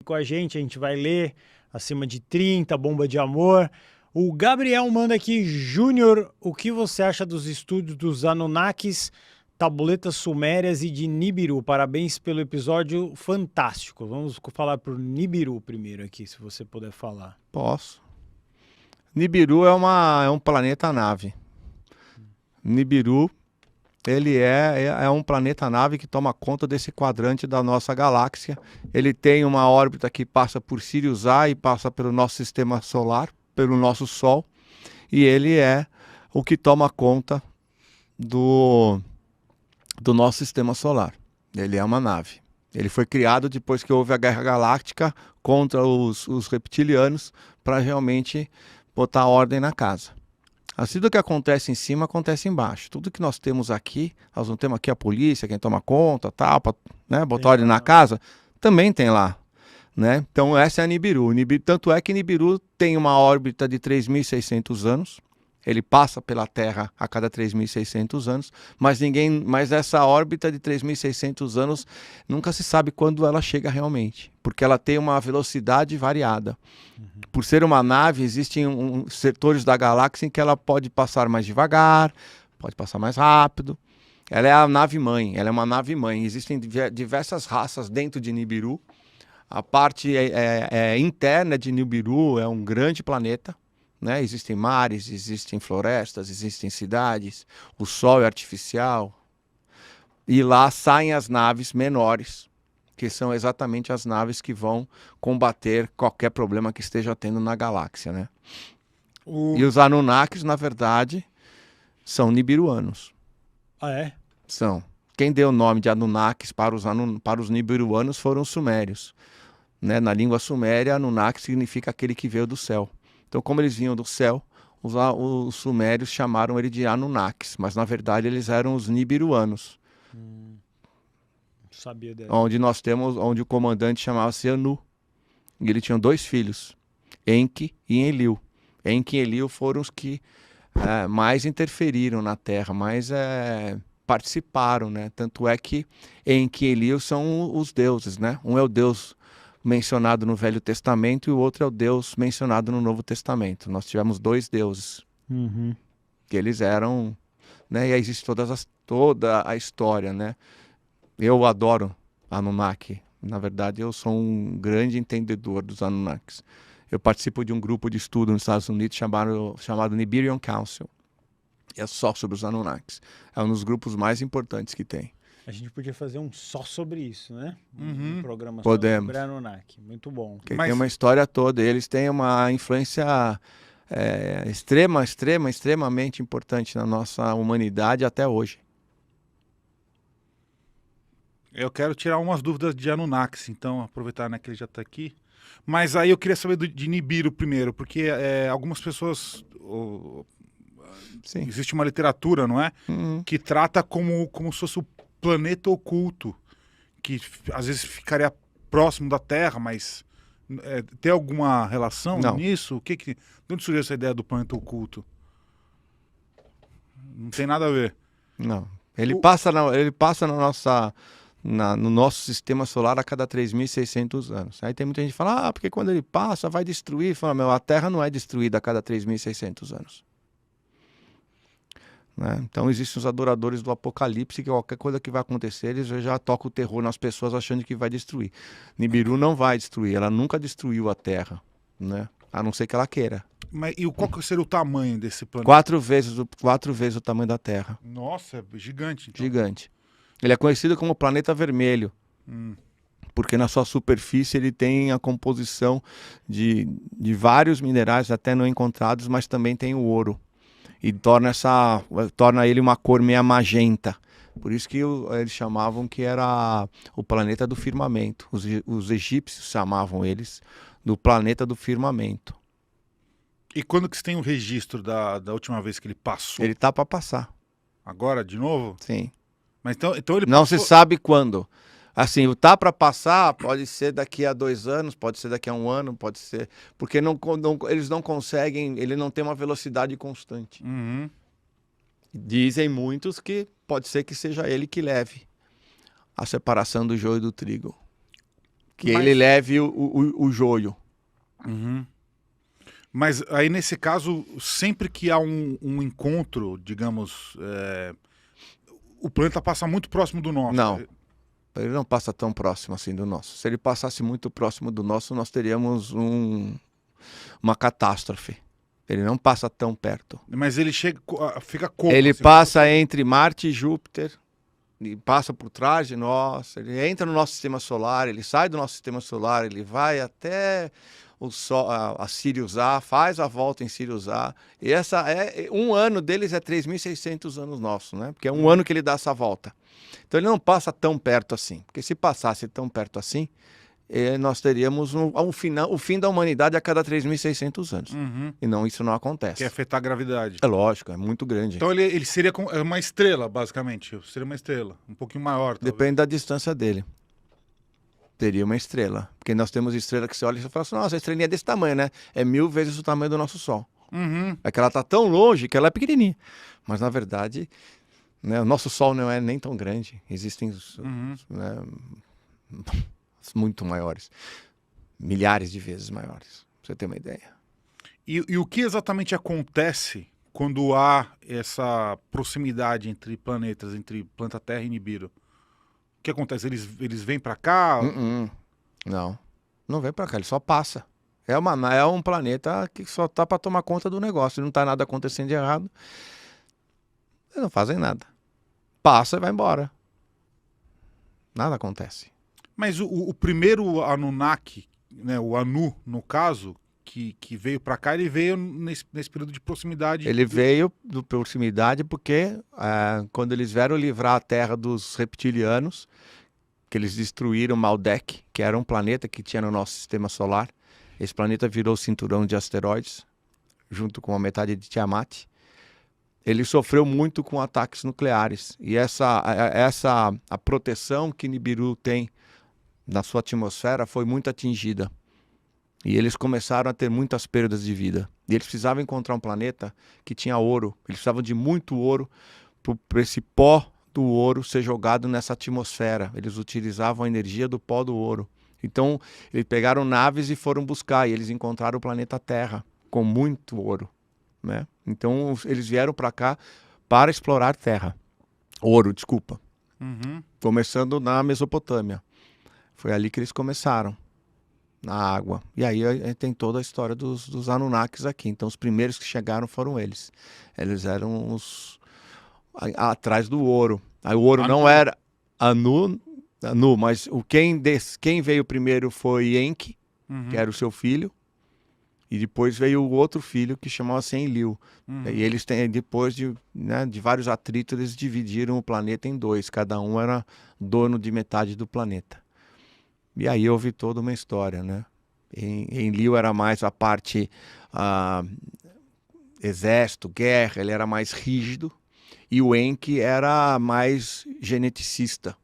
com a gente vai ler acima de 30, Bomba de Amor. O Gabriel manda aqui, Júnior, o que você acha dos estúdios dos Anunnakis, Tabuletas Sumérias e de Nibiru? Parabéns pelo episódio fantástico. Vamos falar pro Nibiru primeiro aqui, se você puder falar. Posso. Nibiru é um planeta-nave. Nibiru, ele é um planeta-nave que toma conta desse quadrante da nossa galáxia. Ele tem uma órbita que passa por Sirius A e passa pelo nosso sistema solar, pelo nosso Sol. E ele é o que toma conta do nosso sistema solar. Ele é uma nave. Ele foi criado depois que houve a Guerra Galáctica contra os reptilianos para realmente botar ordem na casa. Assim, do que acontece em cima, acontece embaixo. Tudo que nós temos aqui, nós não temos aqui a polícia, quem toma conta, tal, para, né, botar ordem na casa, também tem lá. Né? Então essa é a Nibiru. Tanto é que Nibiru tem uma órbita de 3.600 anos. Ele passa pela Terra a cada 3.600 anos, mas essa órbita de 3.600 anos nunca se sabe quando ela chega realmente, porque ela tem uma velocidade variada. Por ser uma nave, existem setores da galáxia em que ela pode passar mais devagar, pode passar mais rápido. Ela é a nave-mãe, ela é uma nave-mãe. Existem diversas raças dentro de Nibiru. A parte interna de Nibiru é um grande planeta. Né? Existem mares, existem florestas, existem cidades, o sol é artificial. E lá saem as naves menores, que são exatamente as naves que vão combater qualquer problema que esteja tendo na galáxia. Né? E os Anunnakis, na verdade, são nibiruanos. Ah, é? São. Quem deu o nome de Anunnakis para os nibiruanos foram os sumérios. Né? Na língua suméria, Anunnaki significa aquele que veio do céu. Então, como eles vinham do céu, os sumérios chamaram ele de Anunnakis, mas na verdade eles eram os nibiruanos. Sabia dessa. Onde o comandante chamava-se Anu. E ele tinha 2 filhos, Enki e Enlil. Enki e Enlil foram os que mais interferiram na Terra, mais participaram, né? Tanto é que Enki e Enlil são os deuses, né? Um é o deus mencionado no Velho Testamento e o outro é o Deus mencionado no Novo Testamento. Nós tivemos 2 deuses, que eles eram, né? E aí existe toda a história, né? Eu adoro Anunnaki. Na verdade, eu sou um grande entendedor dos Anunnakis. Eu participo de um grupo de estudo nos Estados Unidos chamado Nibirian Council. E é só sobre os Anunnakis. É um dos grupos mais importantes que tem. A gente podia fazer um só sobre isso, né? Um programa Podemos. sobre Anunnaki. Muito bom. Porque tem uma história toda. Eles têm uma influência extremamente importante na nossa humanidade até hoje. Eu quero tirar umas dúvidas de Anunnakis, então, aproveitar, né, que ele já está aqui. Mas aí eu queria saber de Nibiru primeiro, porque algumas pessoas... Sim. Existe uma literatura, não é? Que trata como se fosse o planeta oculto, que às vezes ficaria próximo da Terra, mas tem alguma relação nisso? De onde surgiu essa ideia do planeta oculto? Não tem nada a ver. Não. Ele passa no nosso sistema solar a cada 3.600 anos. Aí tem muita gente que fala, porque quando ele passa vai destruir. Fala, a Terra não é destruída a cada 3.600 anos. Né? Então existem os adoradores do apocalipse, que qualquer coisa que vai acontecer, eles já tocam o terror nas pessoas achando que vai destruir. Nibiru não vai destruir, ela nunca destruiu a Terra, né? A não ser que ela queira. Mas e qual que seria o tamanho desse planeta? 4 vezes o tamanho da Terra. Nossa, é gigante. Então. Gigante. Ele é conhecido como planeta vermelho, porque na sua superfície ele tem a composição de vários minerais até não encontrados, mas também tem o ouro. E torna ele uma cor meio magenta. Por isso que eles chamavam que era o planeta do firmamento. Os egípcios chamavam eles do planeta do firmamento. E quando que você tem o registro da última vez que ele passou? Ele está para passar. Agora, de novo? Sim. Mas então ele não passou... se sabe quando. Assim, o tá para passar pode ser daqui a 2 anos, pode ser daqui a 1 ano, pode ser... Porque eles não conseguem, ele não tem uma velocidade constante. Dizem muitos que pode ser que seja ele que leve a separação do joio e do trigo. Que ele leve o joio. Uhum. Mas aí, nesse caso, sempre que há um encontro, digamos, o planeta passa muito próximo do nosso. Não, ele não passa tão próximo assim do nosso. Se ele passasse muito próximo do nosso, nós teríamos uma catástrofe. Ele não passa tão perto. Mas ele fica como? Ele assim, passa entre Marte e Júpiter, e passa por trás de nós, ele entra no nosso sistema solar, ele sai do nosso sistema solar, ele vai até o Sol, a Sirius A, faz a volta em Sirius A. E um ano deles é 3.600 anos nossos, né? Porque é um ano que ele dá essa volta. Então ele não passa tão perto assim. Porque se passasse tão perto assim, nós teríamos o fim da humanidade a cada 3.600 anos. Uhum. E não, isso não acontece. Que afetar a gravidade. É lógico, é muito grande. Então ele seria uma estrela, basicamente. Seria uma estrela, um pouquinho maior. Talvez. Depende da distância dele. Teria uma estrela. Porque nós temos estrela que você olha e você fala assim, nossa, a estrelinha é desse tamanho, né? É 1000 vezes o tamanho do nosso Sol. Uhum. É que ela está tão longe que ela é pequenininha. Mas, na verdade, né, o nosso Sol não é nem tão grande. Existem né, muito maiores. Milhares de vezes maiores. Pra você ter uma ideia. E o que exatamente acontece quando há essa proximidade entre planetas, entre planeta Terra e Nibiru? O que acontece? Eles vêm para cá? Não vem para cá, ele só passa. É um planeta que só tá para tomar conta do negócio. Não tá nada acontecendo de errado. Eles não fazem nada. Passa e vai embora. Nada acontece. Mas o primeiro Anunnaki, né, o Anu, no caso, que veio para cá, ele veio nesse período de proximidade. Ele veio de proximidade porque quando eles vieram livrar a Terra dos reptilianos, que eles destruíram Maldek, que era um planeta que tinha no nosso sistema solar. Esse planeta virou cinturão de asteroides, junto com a metade de Tiamat. Ele sofreu muito com ataques nucleares. E a proteção que Nibiru tem na sua atmosfera foi muito atingida. E eles começaram a ter muitas perdas de vida. E eles precisavam encontrar um planeta que tinha ouro. Eles precisavam de muito ouro para esse pó do ouro ser jogado nessa atmosfera. Eles utilizavam a energia do pó do ouro. Então, eles pegaram naves e foram buscar. E eles encontraram o planeta Terra com muito ouro, né? Então, eles vieram para cá para explorar terra. Ouro, desculpa. Uhum. Começando na Mesopotâmia. Foi ali que eles começaram. Na água. E aí tem toda a história dos Anunnakis aqui. Então os primeiros que chegaram foram eles. Eles eram os atrás do ouro. Aí o ouro não era Anu, mas quem veio primeiro foi Enki, que era o seu filho. E depois veio o outro filho que chamava-se Enlil. E eles depois de vários atritos, eles dividiram o planeta em dois. Cada um era dono de metade do planeta. E aí houve toda uma história, né? Enlil era mais a parte exército, guerra, ele era mais rígido. E o Enki era mais geneticista.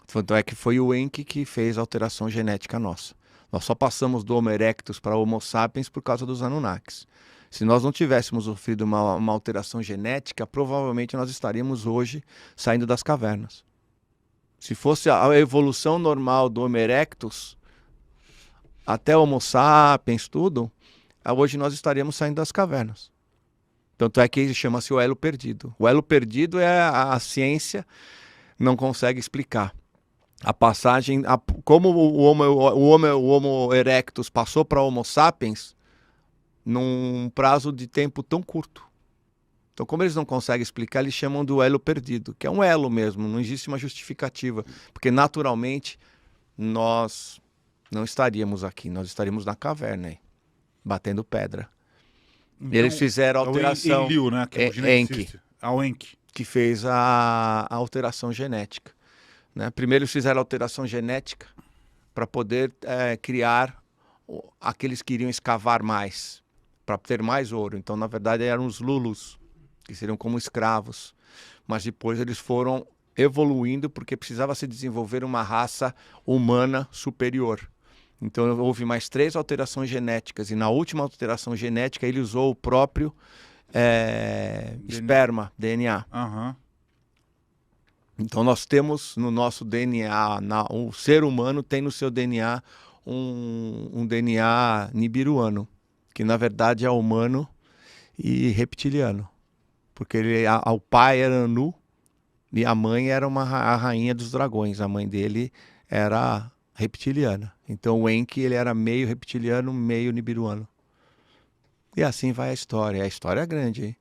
Tanto é que foi o Enki que fez a alteração genética nossa. Nós só passamos do Homo erectus para Homo sapiens por causa dos Anunnakis. Se nós não tivéssemos sofrido uma alteração genética, provavelmente nós estaríamos hoje saindo das cavernas. Se fosse a evolução normal do Homo erectus, até Homo sapiens, tudo, hoje nós estaríamos saindo das cavernas. Tanto é que chama-se o elo perdido. O elo perdido é a ciência não consegue explicar. A passagem, como o Homo erectus passou para Homo sapiens num prazo de tempo tão curto. Então, como eles não conseguem explicar, eles chamam do elo perdido, que é um elo mesmo, não existe uma justificativa. Porque, naturalmente, nós não estaríamos aqui, nós estaríamos na caverna, aí, batendo pedra. Então, e eles fizeram a alteração... Enlil, né? Que é o Enki. O Enki. Que fez a alteração genética. Né? Primeiro eles fizeram a alteração genética para poder criar aqueles que iriam escavar mais, para ter mais ouro. Então, na verdade, eram os Lulus, que seriam como escravos. Mas depois eles foram evoluindo porque precisava se desenvolver uma raça humana superior. Então houve mais 3 alterações genéticas. E na última alteração genética ele usou o próprio esperma, DNA. Uhum. Então nós temos no nosso DNA, o ser humano tem no seu DNA um DNA nibiruano, que na verdade é humano e reptiliano. Porque o pai era Anu e a mãe era a rainha dos dragões. A mãe dele era reptiliana. Então o Enki ele era meio reptiliano, meio nibiruano. E assim vai a história. A história é grande, hein?